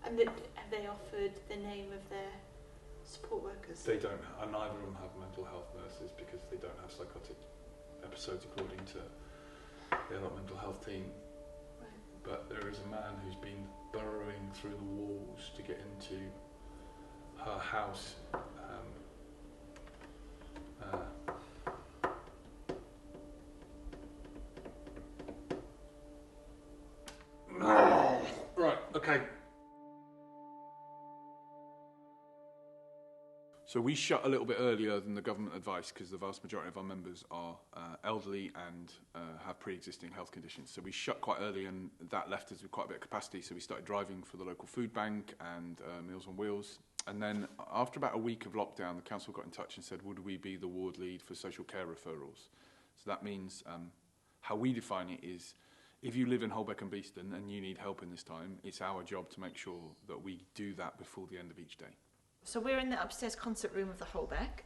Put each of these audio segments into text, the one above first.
And have they offered the name of their support workers? They don't, and neither of them have mental health nurses because they don't have psychotic episodes according to the adult mental health team. Right. But there is a man who's been burrowing through the walls to get into her house. Right, okay. So we shut a little bit earlier than the government advice because the vast majority of our members are elderly and have pre-existing health conditions. So we shut quite early, and that left us with quite a bit of capacity. So we started driving for the local food bank and Meals on Wheels. And then after about a week of lockdown, the council got in touch and said, would we be the ward lead for social care referrals? So that means how we define it is, if you live in Holbeck and Beeston and you need help in this time, it's our job to make sure that we do that before the end of each day. So we're in the upstairs concert room of the Holbeck.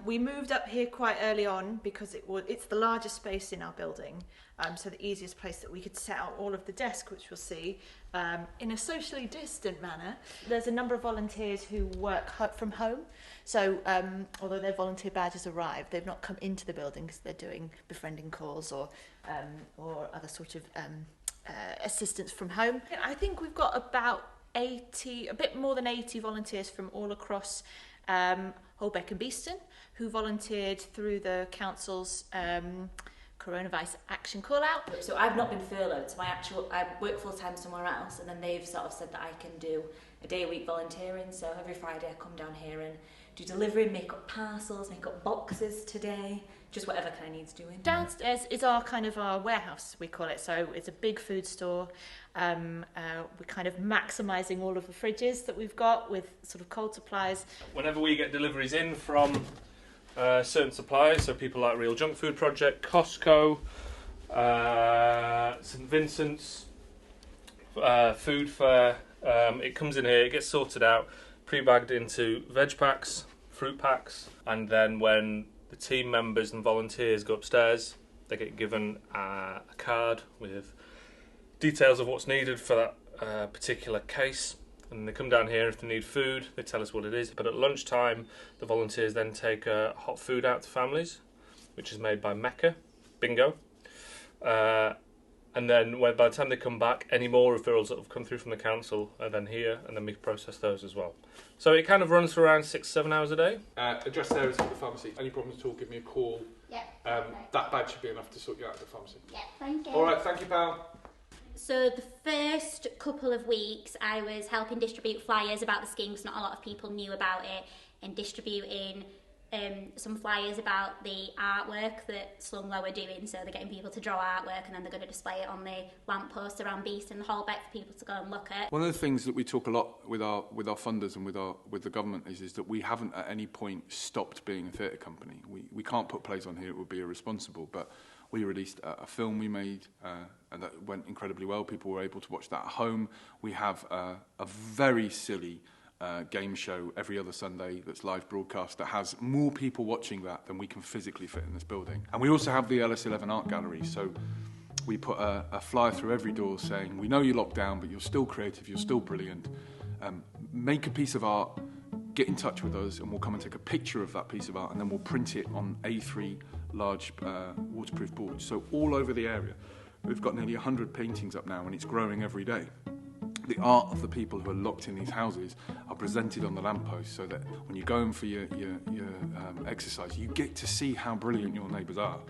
We moved up here quite early on because it's the largest space in our building, so the easiest place that we could set out all of the desks, which we'll see, in a socially distant manner. There's a number of volunteers who work from home, so although their volunteer badges arrived, they've not come into the building because they're doing befriending calls or other sort of assistance from home. I think we've got about 80, a bit more than 80 volunteers from all across Holbeck and Beeston who volunteered through the council's coronavirus action call out. So I've not been furloughed, so I work full time somewhere else, and then they've sort of said that I can do a day a week volunteering. So every Friday I come down here and do delivery, make up parcels, make up boxes today, just whatever kind of needs doing. Downstairs is our warehouse, we call it. So it's a big food store. We're kind of maximising all of the fridges that we've got with sort of cold supplies. Whenever we get deliveries in from certain suppliers, so people like Real Junk Food Project, Costco, St Vincent's, Food Fair, it comes in here, it gets sorted out, pre-bagged into veg packs, fruit packs, and then when the team members and volunteers go upstairs, they get given a card with details of what's needed for that particular case, and they come down here if they need food, they tell us what it is. But at lunchtime, the volunteers then take hot food out to families, which is made by Mecca, bingo. And then by the time they come back, any more referrals that have come through from the council are then here, and then we process those as well. So it kind of runs for around 6-7 hours a day. Address there is at the pharmacy. Any problems at all, give me a call. Yeah. That badge should be enough to sort you out at the pharmacy. Yeah, thank you. All right, thank you, pal. So the first couple of weeks I was helping distribute flyers about the scheme because not a lot of people knew about it, and distributing some flyers about the artwork that Slung Low are doing. So they're getting people to draw artwork and then they're going to display it on the lampposts around Beeston and Holbeck for people to go and look at. One of the things that we talk a lot with our funders and with the government is that we haven't at any point stopped being a theatre company. We can't put plays on here, it would be irresponsible, but we released a film we made and that went incredibly well. People were able to watch that at home. We have a very silly game show every other Sunday that's live broadcast that has more people watching that than we can physically fit in this building. And we also have the LS11 Art Gallery, so we put a flyer through every door saying, we know you're locked down, but you're still creative, you're still brilliant. Make a piece of art, get in touch with us, and we'll come and take a picture of that piece of art, and then we'll print it on A3 large waterproof boards. So all over the area, we've got nearly 100 paintings up now, and it's growing every day. The art of the people who are locked in these houses are presented on the lampposts so that when you go in for your exercise, you get to see how brilliant your neighbours are.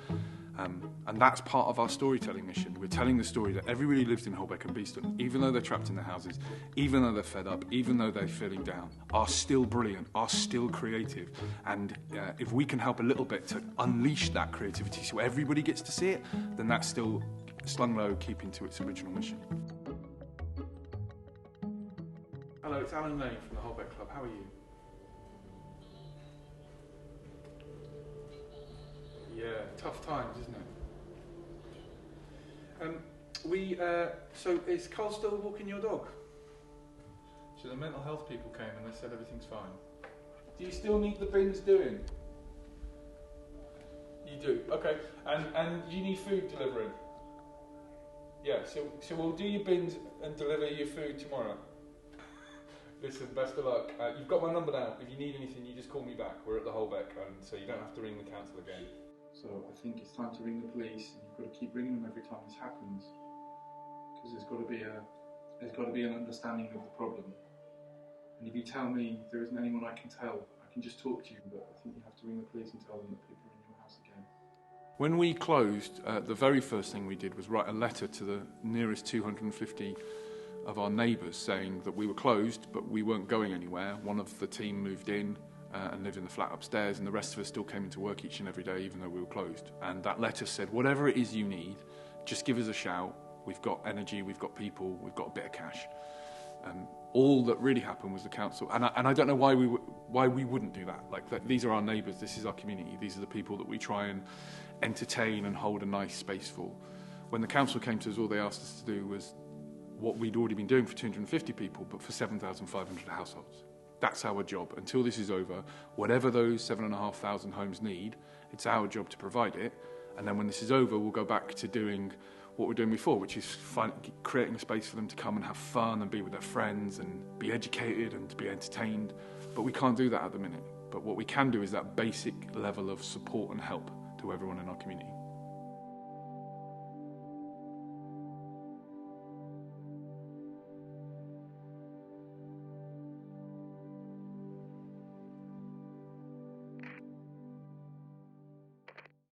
And that's part of our storytelling mission. We're telling the story that everybody who lives in Holbeck and Beeston, even though they're trapped in their houses, even though they're fed up, even though they're feeling down, are still brilliant, are still creative. And if we can help a little bit to unleash that creativity so everybody gets to see it, then that's still Slung Low keeping to its original mission. Hello, it's Alan Lane from the Holbeck Club. How are you? Yeah, tough times, isn't it? So is Carl still walking your dog? So the mental health people came and they said everything's fine. Do you still need the bins doing? You do, okay. And you need food delivering? Yeah, so we'll do your bins and deliver your food tomorrow. Listen, best of luck. You've got my number now. If you need anything, you just call me back. We're at the Holbeck, and so you don't have to ring the council again. So I think it's time to ring the police, and you've got to keep ringing them every time this happens, because there's got to be an understanding of the problem. And if you tell me there isn't anyone I can tell, I can just talk to you, but I think you have to ring the police and tell them that people are in your house again. When we closed, the very first thing we did was write a letter to the nearest 250 of our neighbours saying that we were closed, but we weren't going anywhere. One of the team moved in and lived in the flat upstairs, and the rest of us still came into work each and every day, even though we were closed. And that letter said, whatever it is you need, just give us a shout. We've got energy, we've got people, we've got a bit of cash. All that really happened was the council, and I don't know why we wouldn't do that. Like, these are our neighbours, this is our community, these are the people that we try and entertain and hold a nice space for. When the council came to us, all they asked us to do was what we'd already been doing for 250 people, but for 7,500 households. That's our job. Until this is over, whatever those 7,500 homes need, it's our job to provide it. And then when this is over, we'll go back to doing what we're doing before, which is creating a space for them to come and have fun and be with their friends and be educated and be entertained. But we can't do that at the minute. But what we can do is that basic level of support and help to everyone in our community.